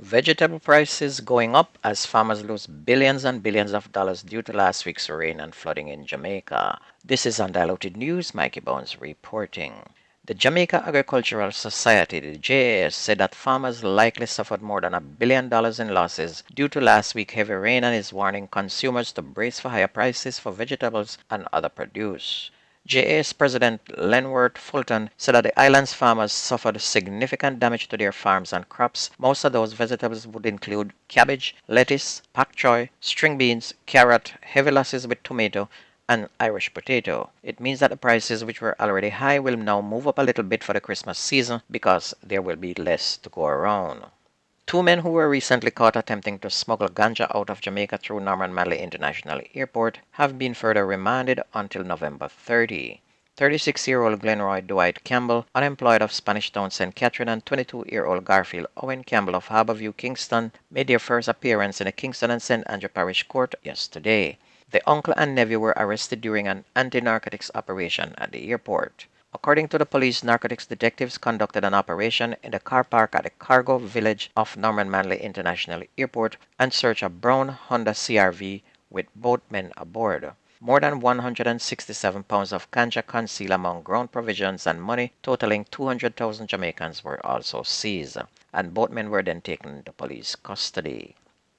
Vegetable prices going up as farmers lose billions and billions of dollars due to last week's rain and flooding in Jamaica. This is Undiluted News. Mikey Bones reporting. The Jamaica Agricultural Society, the JAS, said that farmers likely suffered more than $1 billion in losses due to last week's heavy rain and is warning consumers to brace for higher prices for vegetables and other produce. JAS President Lenworth Fulton said that the island's farmers suffered significant damage to their farms and crops. Most of those vegetables would include cabbage, lettuce, pak choy, string beans, carrot, heavy losses with tomato, and Irish potato. It means that the prices, which were already high, will now move up a little bit for the Christmas season because there will be less to go around. Two men who were recently caught attempting to smuggle ganja out of Jamaica through Norman Manley International Airport have been further remanded until November 30. 36-year-old Glenroy Dwight Campbell, unemployed of Spanish Town, St. Catherine, and 22-year-old Garfield Owen Campbell of Harborview, Kingston, made their first appearance in the Kingston and St. Andrew Parish Court yesterday. The uncle and nephew were arrested during an anti-narcotics operation at the airport. According to the police, narcotics detectives conducted an operation in the car park at the cargo village of Norman Manley International Airport and searched a brown Honda CRV with both men aboard. More than 167 pounds of ganja concealed among ground provisions and money totaling 200,000 Jamaicans were also seized, and both men were then taken into police custody.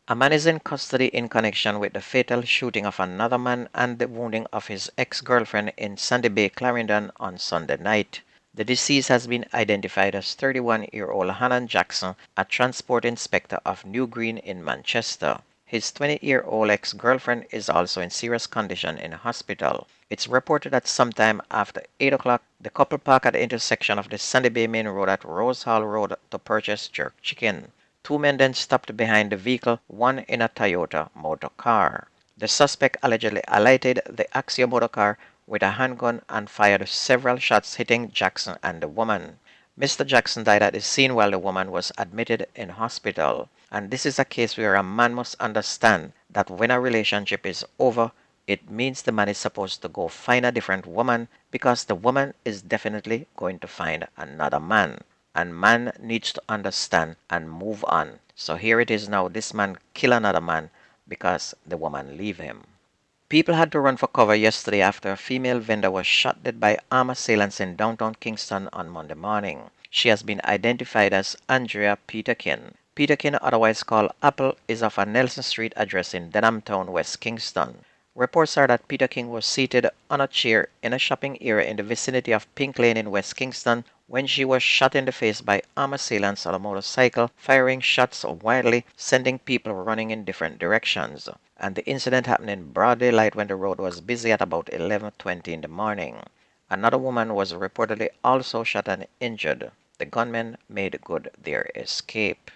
A man is in custody in connection with the fatal shooting of another man and the wounding of his ex-girlfriend in Sandy Bay, Clarendon on Sunday night. The deceased has been identified as 31-year-old Hanan Jackson, a transport inspector of New Green in Manchester. His 20-year-old ex-girlfriend is also in serious condition in hospital. It's reported that sometime after 8 o'clock, the couple parked at the intersection of the Sandy Bay Main Road at Rose Hall Road to purchase jerk chicken. Two men then stopped behind the vehicle, one in a Toyota motor car. The suspect allegedly alighted the Axio motor car with a handgun and fired several shots hitting Jackson and the woman. Mr. Jackson died at the scene while the woman was admitted in hospital. And this is a case where a man must understand that when a relationship is over, it means the man is supposed to go find a different woman because the woman is definitely going to find another man. And man needs to understand and move on. So here it is now, this man kill another man because the woman leave him. People had to run for cover yesterday after a female vendor was shot dead by armed assailants in downtown Kingston on Monday morning. She has been identified as Andrea Peterkin. Peterkin, otherwise called Apple, is of a Nelson Street address in Denhamtown, West Kingston. Reports are that Peterkin was seated on a chair in a shopping area in the vicinity of Pink Lane in West Kingston when she was shot in the face by armed assailants on a motorcycle, firing shots wildly, sending people running in different directions. And the incident happened in broad daylight when the road was busy at about 11:20 in the morning. Another woman was reportedly also shot and injured. The gunmen made good their escape.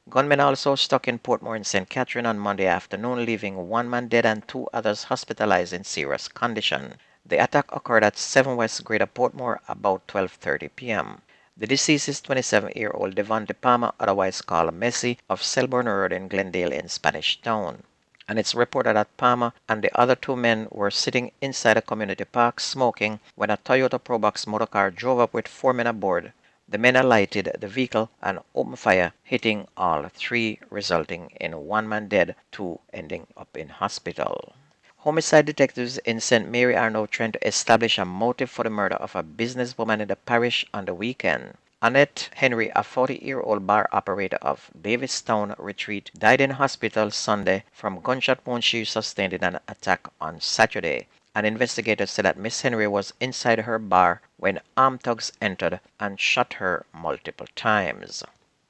Gunmen also struck in Portmore in St. Catherine on Monday afternoon, leaving one man dead and two others hospitalized in serious condition. The attack occurred at 7 West Greater Portmore about 12:30 p.m. The deceased is 27-year-old Devonte Palmer, otherwise called Messi, of Selborne Road in Glendale in Spanish Town. And it's reported that Palmer and the other two men were sitting inside a community park smoking when a Toyota Probox motorcar drove up with four men aboard. The men alighted the vehicle and opened fire, hitting all three, resulting in one man dead, two ending up in hospital. Homicide detectives in St. Mary are now trying to establish a motive for the murder of a businesswoman in the parish on the weekend. Annette Henry, a 40-year-old bar operator of Davistown Retreat, died in hospital Sunday from gunshot wounds she sustained in an attack on Saturday. An investigator said that Miss Henry was inside her bar when armed thugs entered and shot her multiple times.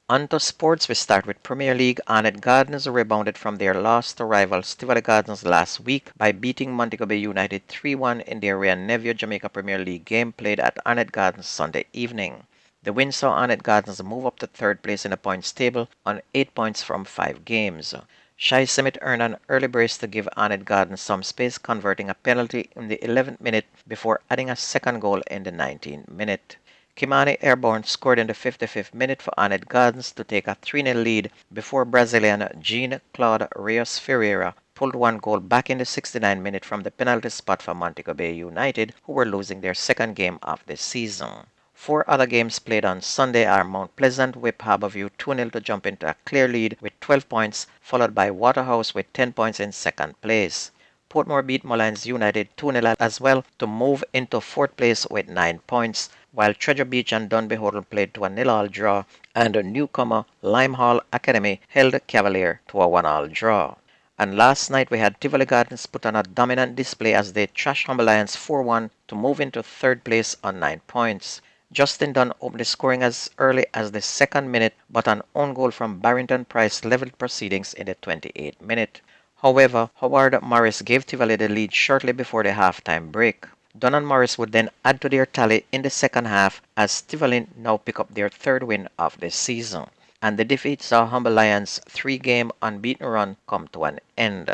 On to sports, we start with Premier League. Arnett Gardens rebounded from their loss to rival Tivoli Gardens last week by beating Montego Bay United 3-1 in their Rio Nevio Jamaica Premier League game played at Arnett Gardens Sunday evening. The win saw Arnett Gardens move up to third place in the points table on 8 points from 5 games. Shai Summit earned an early brace to give Arnett Gardens some space, converting a penalty in the 11th minute before adding a second goal in the 19th minute. Kimani Airborne scored in the 55th minute for Arnett Gardens to take a 3-0 lead before Brazilian Jean-Claude Rios Ferreira pulled one goal back in the 69th minute from the penalty spot for Montego Bay United, who were losing their second game of the season. Four other games played on Sunday are Mount Pleasant whipped Harborview 2-0 to jump into a clear lead with 12 points, followed by Waterhouse with 10 points in second place. Portmore beat Mullines United 2-0 as well to move into fourth place with 9 points, while Treasure Beach and Dunby Hotel played to a 0-0 draw, and a newcomer Limehall Academy held Cavalier to a 1-1 draw. And last night we had Tivoli Gardens put on a dominant display as they trashed Humber Lions 4-1 to move into third place on 9 points. Justin Dunn opened the scoring as early as the second minute, but an own goal from Barrington Price leveled proceedings in the 28th minute. However, Howard Morris gave Tivoli the lead shortly before the halftime break. Dunn and Morris would then add to their tally in the second half as Tivoli now pick up their third win of the season. And the defeat saw Humber Lions' three-game unbeaten run come to an end.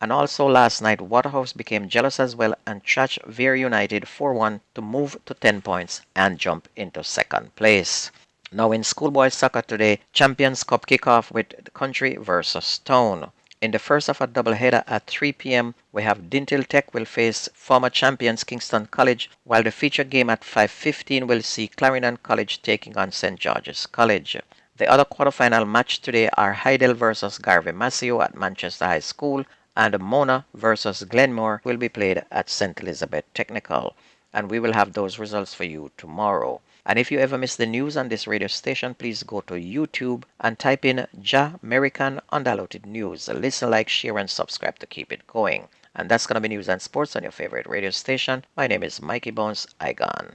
And also last night, Waterhouse became jealous as well and trashed Vere United 4-1 to move to 10 points and jump into second place. Now in schoolboy soccer today, Champions Cup kickoff with Country versus Town. In the first of a doubleheader at 3 p.m., we have Dintil Tech will face former champions Kingston College, while the feature game at 5:15 will see Clarendon College taking on St. George's College. The other quarterfinal match today are Hydel versus Garvey Masseo at Manchester High School, and Mona versus Glenmore will be played at St. Elizabeth Technical. And we will have those results for you tomorrow. And if you ever miss the news on this radio station, please go to YouTube and type in Jamaican Undiluted News. Listen, like, share, and subscribe to keep it going. And that's going to be news and sports on your favorite radio station. My name is Mikey Bones. I gone.